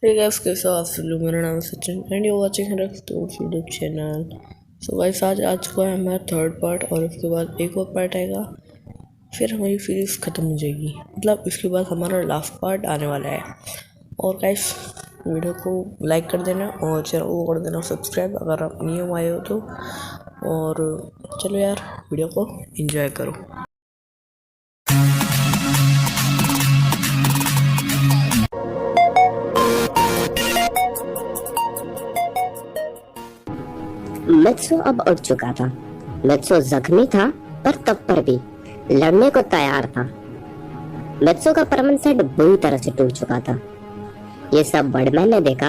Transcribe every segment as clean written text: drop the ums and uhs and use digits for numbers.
Hey guys, कैसे हो आप सब लोग। मेरा नाम है Sachin and you watching Harak tours YouTube channel. So guys, आज को है हमारा थर्ड पार्ट और उसके बाद एक और पार्ट आएगा, फिर हमारी सीरीज़ ख़त्म हो जाएगी। मतलब इसके बाद हमारा लास्ट पार्ट आने वाला है। और गाइस, वीडियो को लाइक कर देना और चैनल को कर देना सब्सक्राइब अगर आप न्यू आए हो तो। और चलो यार, वीडियो को एंजॉय करो। मित्सु अब उठ चुका था। मित्सु जख्मी था पर तब पर भी लड़ने को तैयार था। मित्सु का परमन सेट बुरी तरह से टूट चुका था। ये सब बर्डमैन ने देखा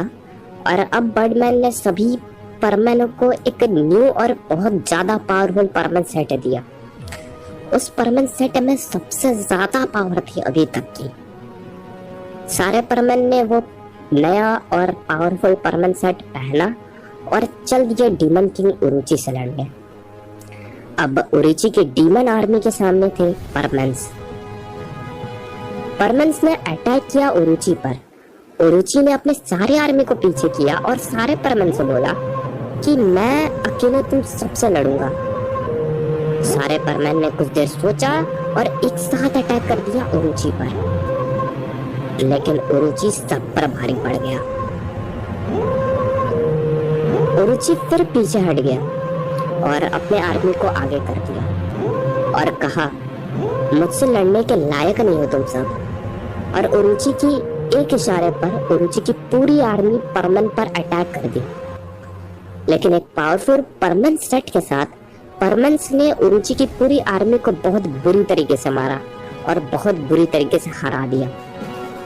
और अब बर्डमैन ने सभी परमैनों को एक न्यू और बहुत ज्यादा पावरफुल परमन सेट दिया। उस परमन सेट में सबसे ज्यादा पावर थी अभी तक की। सारे परमैन ने वो नया और पावरफुल परमन सेट पहना और चल दिए डीमन किंग उरुची से लड़ने। अब उरुची की डीमन आर्मी के सामने थे परमन्स। परमन्स ने अटैक किया उरुची पर। उरुची ने अपने सारे आर्मी को पीछे किया और सारे परमन से बोला कि मैं अकेले तुम सबसे लड़ूंगा। सारे परमन ने कुछ देर सोचा और एक साथ अटैक कर दिया उरुची पर, लेकिन उरुची सब पर भारी पड़ गया। उरुची फिर पीछे हट गया और अपने आर्मी को आगे कर दिया और कहा, मुझसे लड़ने के लायक नहीं हो तुम सब। और उरुची की एक इशारे पर उरुची की पूरी आर्मी परमन पर अटैक कर दी। लेकिन एक पावरफुल परमन सेट के साथ परमन्स ने उरुची की पूरी आर्मी को बहुत बुरी तरीके से मारा और बहुत बुरी तरीके से हरा दिया।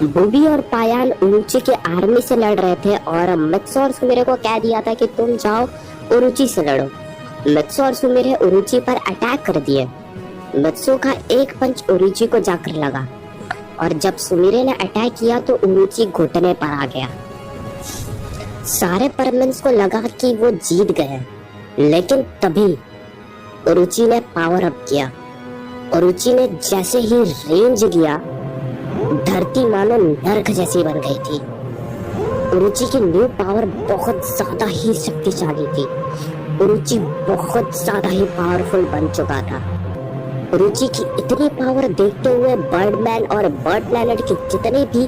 बूबी और पायान उरुची के आर्मी से लड़ रहे थे और मित्सु और सुमिरे को कह दिया था कि तुम जाओ उरुची से लड़ो। मित्सु और सुमिरे उरुची पर अटैक कर दिए। मित्सु का एक पंच उरुची को जाकर लगा और जब सुमिरे ने अटैक किया तो उरुची घुटने पर आ गया। सारे परमन्स को लगा कि वो जीत गए, लेकिन तभी उरुची ने पावर अप किया। उरुची ने जैसे ही रेंज किया, धरती मानो नर्क जैसी बन गई थी। उरुची की न्यू पावर बहुत ज्यादा ही शक्तिशाली थी। उरुची बहुत ज्यादा ही पावरफुल बन चुका था। उरुची की इतनी पावर देखते हुए बर्डमैन और बर्ड प्लैनेट के जितने भी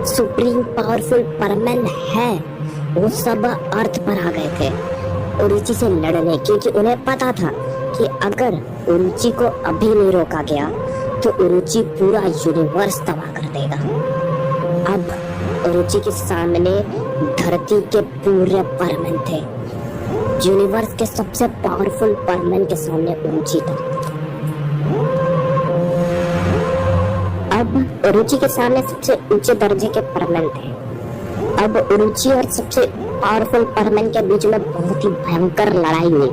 सुप्रीम पावरफुल परमैन हैं, वो सब अर्थ पर आ गए थे उरुची से लड़ने, क्योंकि उन्हें पता था कि अगर उरुची को अभी नहीं रोका गया तो उरुची पूरा यूनिवर्स तबाह कर देगा। अब उरुची के सामने धरती के पूरे परमन थे। यूनिवर्स के सबसे पावरफुल परमन के सामने उरुची था। अब उरुची के सामने सबसे ऊंचे दर्जे के परमन थे। अब उरुची और सबसे पावरफुल परमन के बीच में बहुत ही भयंकर लड़ाई हुई,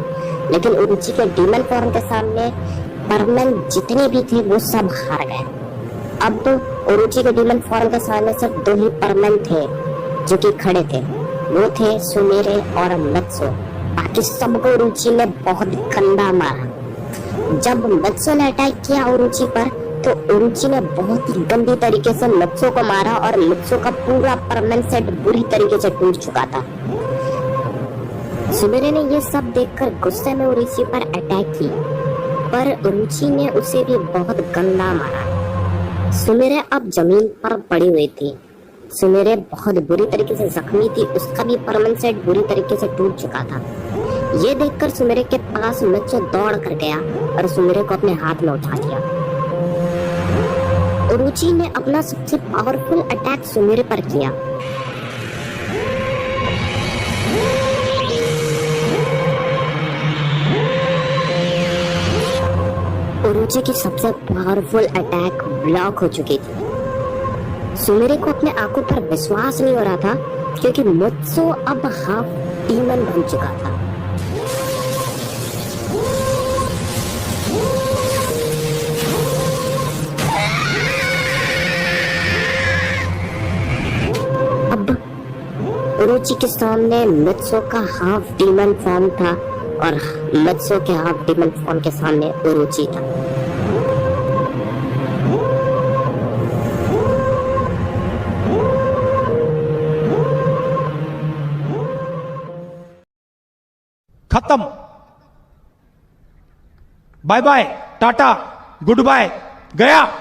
लेकिन उरुची के डीमन फॉर्म के सामने परमन जितने भी थे वो सब हार गए। अब तो उरुची के डीमन फॉर्म के सामने सिर्फ दो ही परमन थे जो कि खड़े थे, वो थे सुमिरे और मित्सु। बाकी सबको उरुची ने बहुत गंदा मारा। जब मित्सु ने अटैक किया उरुची पर तो उरुची ने बहुत ही गंदी तरीके से मित्सु को मारा और मित्सु का पूरा परमन सेट बुरी तरीके से टूट चुका था। सुमिरे ने ये सब देखकर गुस्से में उरुची पर अटैक की, पर उरुची ने उसे भी बहुत गंदा मारा। सुमिरे अब जमीन पर पड़ी हुई थी। सुमिरे बहुत बुरी तरीके से जख्मी थी, उसका भी परमन सेट बुरी तरीके से टूट चुका था। ये देखकर सुमिरे के पास मित्सु दौड़ कर गया और सुमिरे को अपने हाथ में उठा लिया। उरुची ने अपना सबसे पावरफुल अटैक सुमिरे पर किया। उरुची की सबसे पावरफुल अटैक ब्लॉक हो चुकी थी। सुमिरे को अपने आंखों पर विश्वास नहीं हो रहा था, क्योंकि मित्सु अब हाफ डीमन बन चुका था। अब उरुची के सामने मित्सु का हाफ डीमन फॉर्म था और मित्सु के हाफ डीमन फॉर्म के सामने उरुची था। खत्म। Bye bye, tata, goodbye, गया।